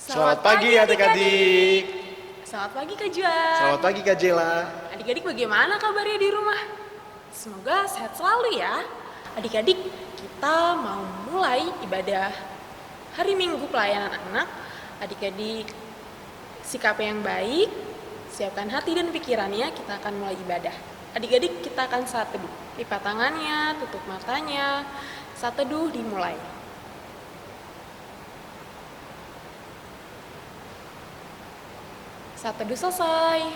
Selamat pagi adik-adik. Selamat pagi Kak Juan. Selamat pagi Kak Jela. Adik-adik bagaimana kabarnya di rumah? Semoga sehat selalu ya. Adik-adik, kita mau mulai ibadah hari Minggu pelayanan anak. Adik-adik, sikap yang baik, siapkan hati dan pikirannya, kita akan mulai ibadah. Adik-adik, kita akan saat teduh. Lipat tangannya, tutup matanya. Saat teduh dimulai. Saat teduh selesai.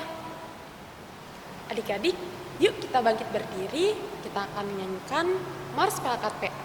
Adik-adik, yuk kita bangkit berdiri. Kita akan menyanyikan Mars Pelakat PA.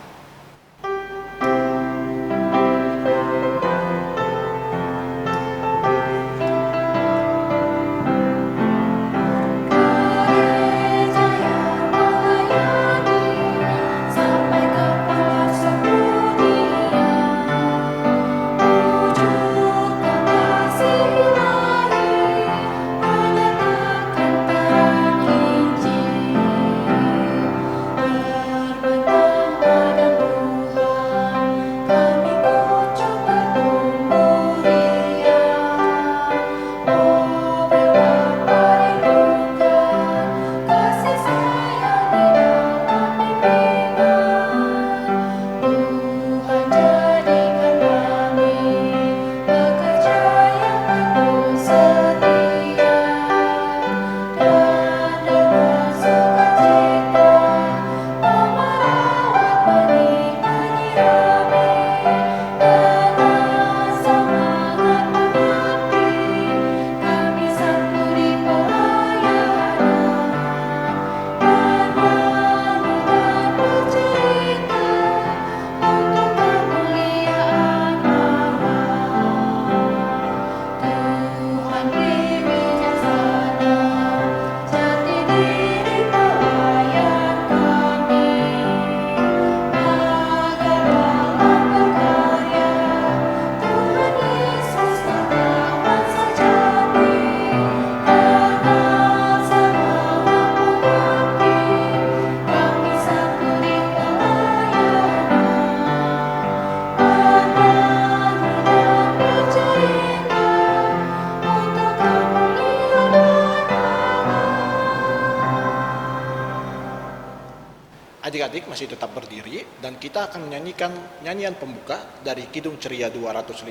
Adik-adik masih tetap berdiri dan kita akan menyanyikan nyanyian pembuka dari Kidung Ceria 215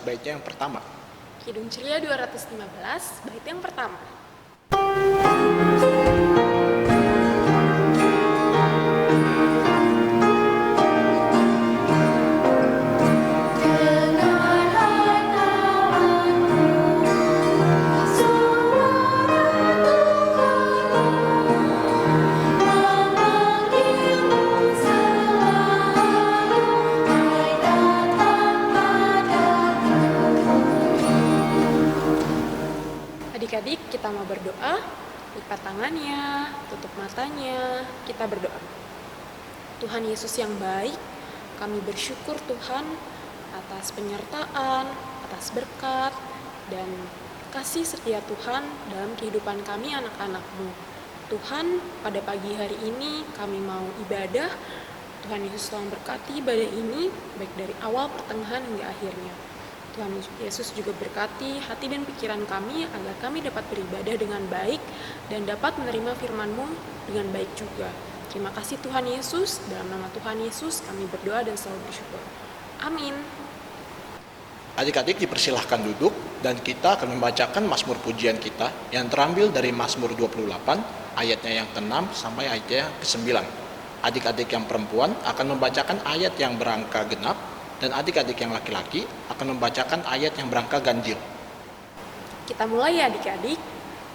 baitnya yang pertama. Kidung Ceria 215, bait yang pertama. Adik-adik, kita mau berdoa, lipat tangannya, tutup matanya, kita berdoa. Tuhan Yesus yang baik, kami bersyukur Tuhan atas penyertaan, atas berkat, dan kasih setia Tuhan dalam kehidupan kami anak-anak-Mu. Tuhan, pada pagi hari ini kami mau ibadah. Tuhan Yesus tolong berkati ibadah ini, baik dari awal, pertengahan, hingga akhirnya. Tuhan Yesus juga berkati hati dan pikiran kami agar kami dapat beribadah dengan baik dan dapat menerima firman-Mu dengan baik juga. Terima kasih Tuhan Yesus, dalam nama Tuhan Yesus kami berdoa dan selalu bersyukur. Amin. Adik-adik dipersilahkan duduk dan kita akan membacakan Mazmur pujian kita yang terambil dari Mazmur 28 ayatnya yang ke-6 sampai ayatnya yang ke-9. Adik-adik yang perempuan akan membacakan ayat yang berangka genap dan adik-adik yang laki-laki akan membacakan ayat yang berangka ganjil. Kita mulai ya adik-adik.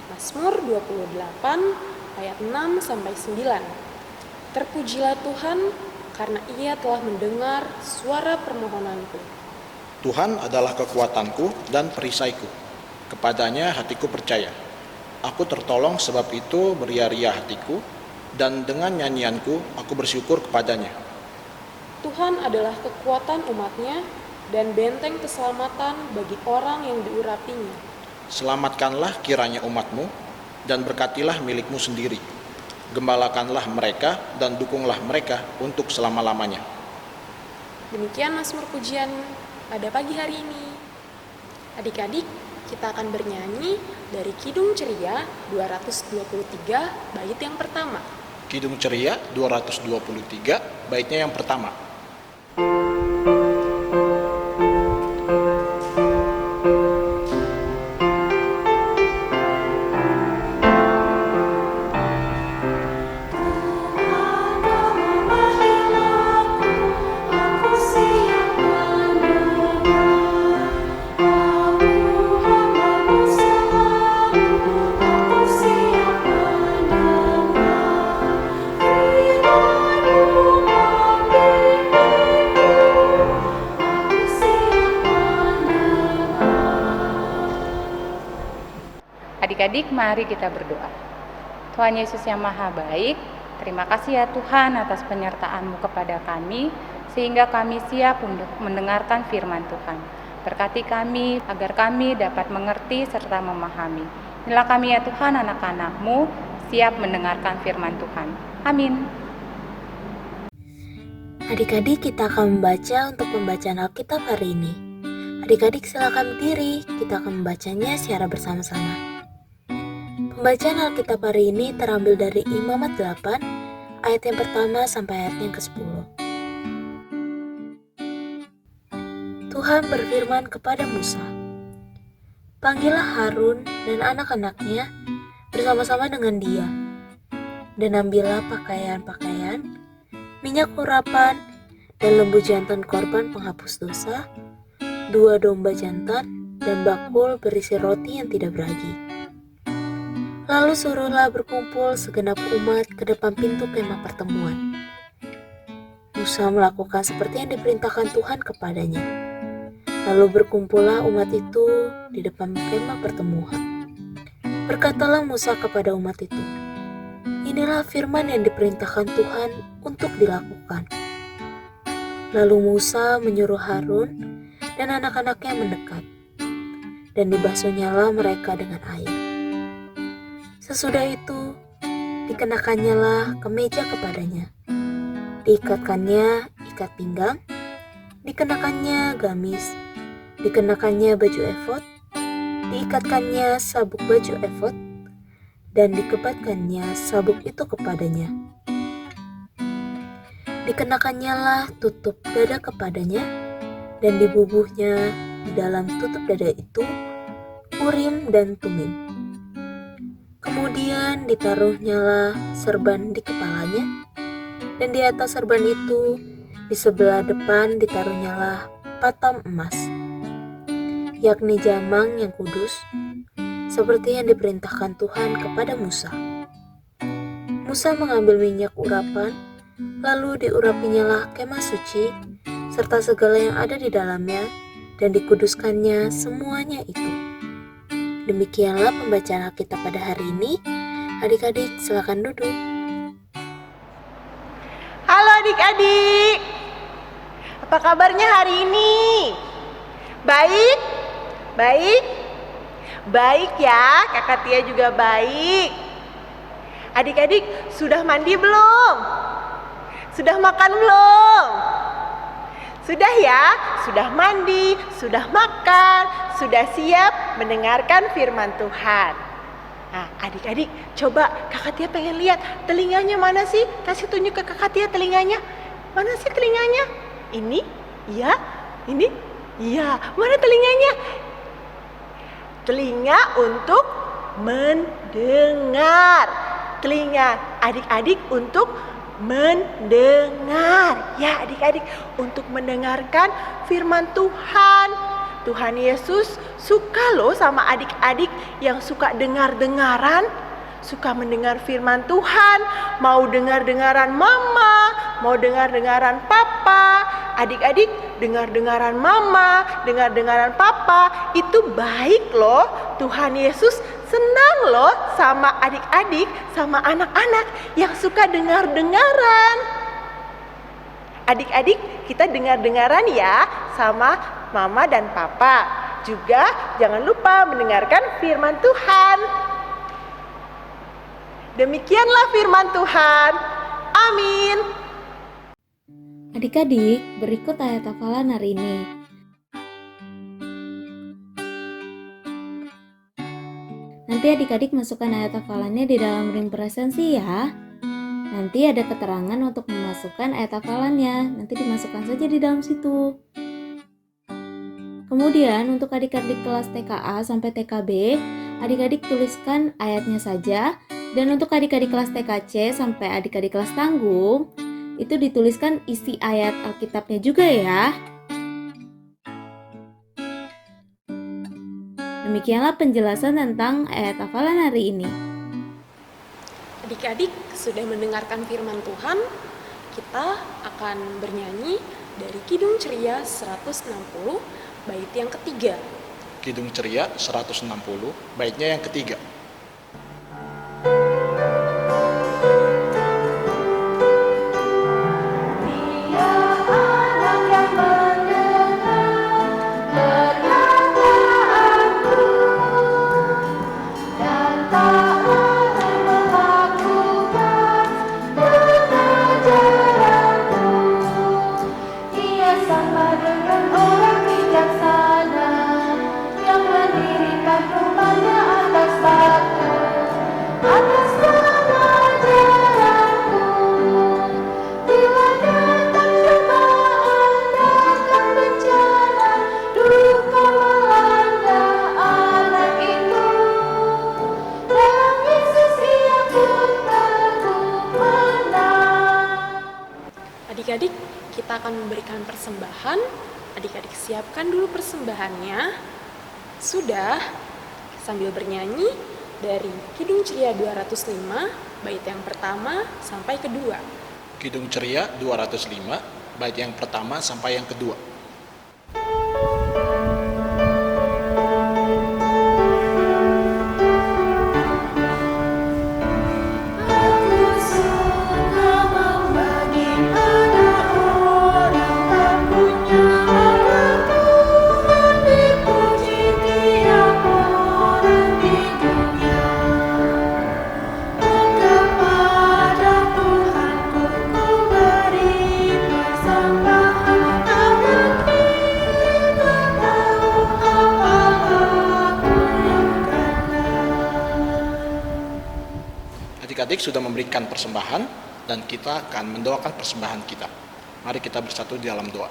Mazmur 28 ayat 6 sampai 9. Terpujilah Tuhan karena Ia telah mendengar suara permohonanku. Tuhan adalah kekuatanku dan perisaiku. Kepadanya hatiku percaya. Aku tertolong sebab itu beria-ria hatiku dan dengan nyanyianku aku bersyukur kepadanya. Tuhan adalah kekuatan umat-Nya dan benteng keselamatan bagi orang yang diurapinya. Selamatkanlah kiranya umat-Mu dan berkatilah milik-Mu sendiri. Gembalakanlah mereka dan dukunglah mereka untuk selama-lamanya. Demikian Mazmur pujian pada pagi hari ini. Adik-adik, kita akan bernyanyi dari Kidung Ceria 223 bait yang pertama. Kidung Ceria 223, baitnya yang pertama. Adik-adik, mari kita berdoa. Tuhan Yesus yang Maha Baik, terima kasih ya Tuhan atas penyertaan-Mu kepada kami, sehingga kami siap untuk mendengarkan firman Tuhan. Berkati kami, agar kami dapat mengerti serta memahami. Inilah kami ya Tuhan, anak-anak-Mu, siap mendengarkan firman Tuhan. Amin. Adik-adik, kita akan membaca untuk pembacaan Alkitab hari ini. Adik-adik silakan berdiri, kita akan membacanya secara bersama-sama. Pembacaan Alkitab hari ini terambil dari Imamat 8, ayat yang pertama sampai ayat yang ke-10. Tuhan berfirman kepada Musa, "Panggillah Harun dan anak-anaknya bersama-sama dengan dia, dan ambillah pakaian-pakaian, minyak urapan, dan lembu jantan korban penghapus dosa, 2 domba jantan, dan bakul berisi roti yang tidak beragi. Lalu suruhlah berkumpul segenap umat ke depan pintu kemah pertemuan." Musa melakukan seperti yang diperintahkan Tuhan kepadanya. Lalu berkumpullah umat itu di depan kemah pertemuan. Berkatalah Musa kepada umat itu, "Inilah firman yang diperintahkan Tuhan untuk dilakukan." Lalu Musa menyuruh Harun dan anak-anaknya mendekat, dan dibasuhnyalah mereka dengan air. Sesudah itu, dikenakannya kemeja kepadanya, diikatkannya ikat pinggang, dikenakannya gamis, dikenakannya baju efod, diikatkannya sabuk baju efod, dan dikebatkannya sabuk itu kepadanya. Dikenakannya tutup dada kepadanya, dan dibubuhnya di dalam tutup dada itu Urim dan Tumim. Kemudian ditaruhnyalah serban di kepalanya, dan di atas serban itu di sebelah depan ditaruhnyalah patam emas, yakni jamang yang kudus, seperti yang diperintahkan Tuhan kepada Musa. Musa mengambil minyak urapan, lalu diurapinyalah kemah suci, serta segala yang ada di dalamnya, dan dikuduskannya semuanya itu. Demikianlah pembacaan Alkitab pada hari ini. Adik-adik, silakan duduk. Halo adik-adik, apa kabarnya hari ini? Baik? Baik? Baik ya, Kakak Tia juga baik. Adik-adik, sudah mandi belum? Sudah makan belum? Sudah ya, sudah mandi, sudah makan, sudah siap mendengarkan firman Tuhan. Nah, adik-adik, coba Kakak Tia pengen lihat telinganya mana sih? Kasih tunjuk ke Kakak Tia telinganya. Mana sih telinganya? Ini? Iya? Ini? Iya. Mana telinganya? Telinga untuk mendengar. Telinga adik-adik untuk mendengar. Ya adik-adik, untuk mendengarkan firman Tuhan. Tuhan Yesus suka loh sama adik-adik yang suka dengar-dengaran, suka mendengar firman Tuhan, mau dengar-dengaran mama, mau dengar-dengaran papa. Adik-adik, dengar-dengaran mama, dengar-dengaran papa, itu baik loh. Tuhan Yesus senang loh sama adik-adik, sama anak-anak yang suka dengar-dengaran. Adik-adik, kita dengar-dengaran ya sama mama dan papa. Juga jangan lupa mendengarkan firman Tuhan. Demikianlah firman Tuhan. Amin. Adik-adik, berikut ayat hafalan hari ini. Nanti adik-adik masukkan ayat hafalannya di dalam ring presensi ya. Nanti ada keterangan untuk memasukkan ayat hafalannya. Nanti dimasukkan saja di dalam situ. Kemudian untuk adik-adik kelas TKA sampai TKB, adik-adik tuliskan ayatnya saja. Dan untuk adik-adik kelas TKC sampai adik-adik kelas tanggung, itu dituliskan isi ayat Alkitabnya juga ya. Demikianlah penjelasan tentang ayat hafalan hari ini. Adik-adik sudah mendengarkan firman Tuhan, kita akan bernyanyi dari Kidung Ceria 160, bait yang ketiga. Kidung Ceria 160, baitnya yang ketiga. Adik-adik, kita akan memberikan persembahan. Adik-adik siapkan dulu persembahannya. Sudah, sambil bernyanyi dari Kidung Ceria 205, bait yang pertama sampai kedua. Kidung Ceria 205, bait yang pertama sampai yang kedua. Adik-adik sudah memberikan persembahan dan kita akan mendoakan persembahan kita. Mari kita bersatu di dalam doa.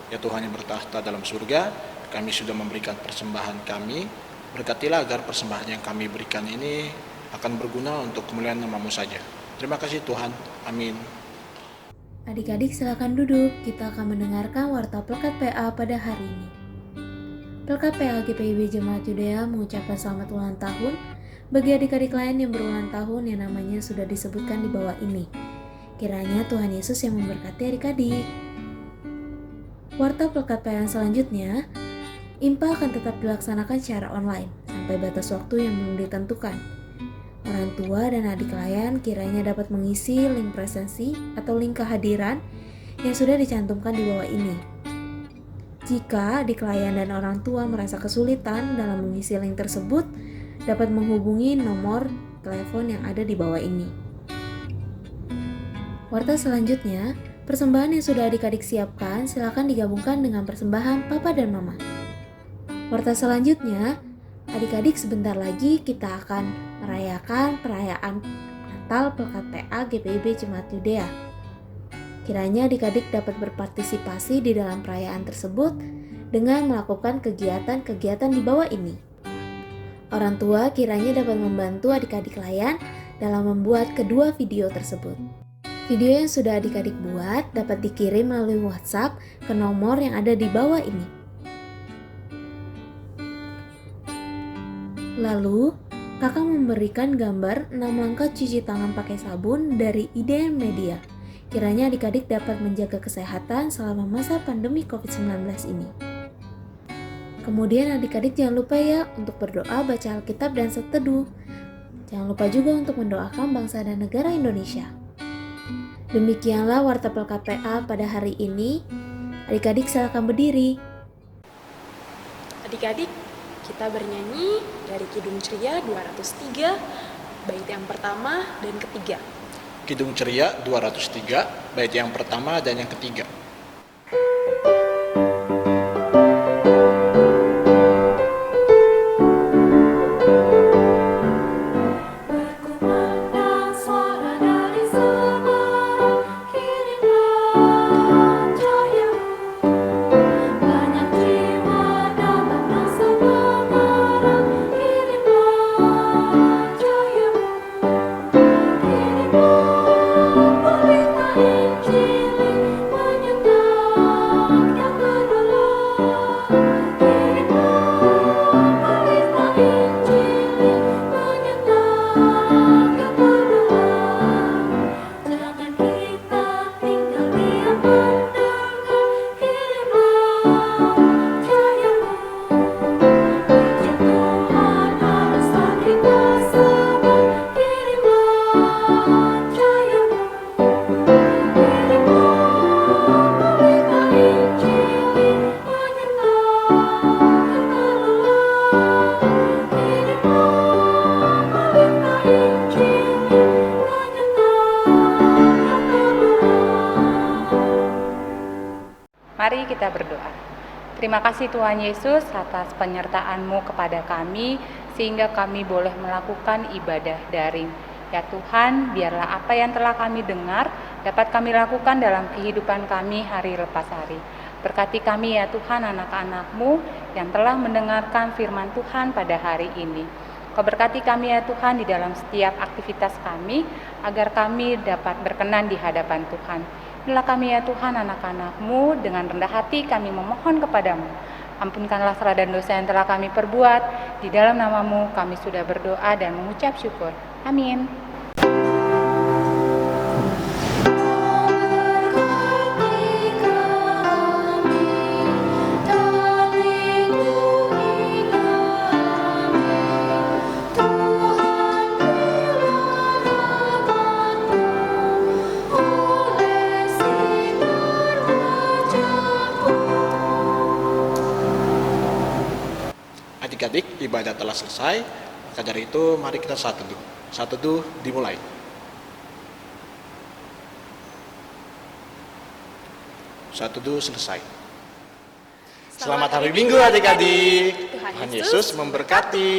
Ya Tuhan yang bertahta dalam surga, kami sudah memberikan persembahan kami. Berkatilah agar persembahan yang kami berikan ini akan berguna untuk kemuliaan nama-Mu saja. Terima kasih Tuhan. Amin. Adik-adik silakan duduk, kita akan mendengarkan warta Pelekat PA pada hari ini. Pelekat PA GPIB Jemaat Yudea mengucapkan selamat ulang tahun bagi adik-adik lain yang berulang tahun yang namanya sudah disebutkan di bawah ini. Kiranya Tuhan Yesus yang memberkati adik-adik. Warta Pelekat PA yang selanjutnya, IMPA akan tetap dilaksanakan secara online sampai batas waktu yang belum ditentukan. Orang tua dan adik layan kiranya dapat mengisi link presensi atau link kehadiran yang sudah dicantumkan di bawah ini. Jika adik layan dan orang tua merasa kesulitan dalam mengisi link tersebut, dapat menghubungi nomor telepon yang ada di bawah ini. Warta selanjutnya, persembahan yang sudah adik-adik siapkan silakan digabungkan dengan persembahan Papa dan Mama. Warta selanjutnya, adik-adik sebentar lagi kita akan merayakan perayaan Natal Pelekat PA GPIB Jemaat Yudea. Kiranya adik-adik dapat berpartisipasi di dalam perayaan tersebut dengan melakukan kegiatan-kegiatan di bawah ini. Orang tua kiranya dapat membantu adik-adik layan dalam membuat kedua video tersebut. Video yang sudah adik-adik buat dapat dikirim melalui WhatsApp ke nomor yang ada di bawah ini. Lalu, kakak memberikan gambar 6 langkah cuci tangan pakai sabun dari IDN Media. Kiranya adik-adik dapat menjaga kesehatan selama masa pandemi COVID-19 ini. Kemudian adik-adik jangan lupa ya untuk berdoa, baca Alkitab dan seteduh. Jangan lupa juga untuk mendoakan bangsa dan negara Indonesia. Demikianlah warta Pelekat PA pada hari ini. Adik-adik silakan berdiri. Adik-adik, kita bernyanyi dari Kidung Ceria 203, bait yang pertama dan ketiga. Kidung Ceria 203, bait yang pertama dan yang ketiga. mari kita berdoa. Terima kasih Tuhan Yesus atas penyertaan-Mu kepada kami, sehingga kami boleh melakukan ibadah daring. Ya Tuhan, biarlah apa yang telah kami dengar dapat kami lakukan dalam kehidupan kami hari lepas hari. Berkati kami ya Tuhan, anak-anak-Mu yang telah mendengarkan firman Tuhan pada hari ini. Kau berkati kami ya Tuhan di dalam setiap aktivitas kami, agar kami dapat berkenan di hadapan Tuhan. Inilah kami ya Tuhan, anak-anak-Mu, dengan rendah hati kami memohon kepadamu. Ampunkanlah salah dan dosa yang telah kami perbuat. Di dalam nama-Mu kami sudah berdoa dan mengucap syukur. Amin. Adik-adik, ibadah telah selesai. Maka dari itu, mari kita saat teduh. Saat teduh dimulai. Saat teduh selesai. Selamat hari Minggu adik-adik. Tuhan Tuhan Yesus Yesus memberkati.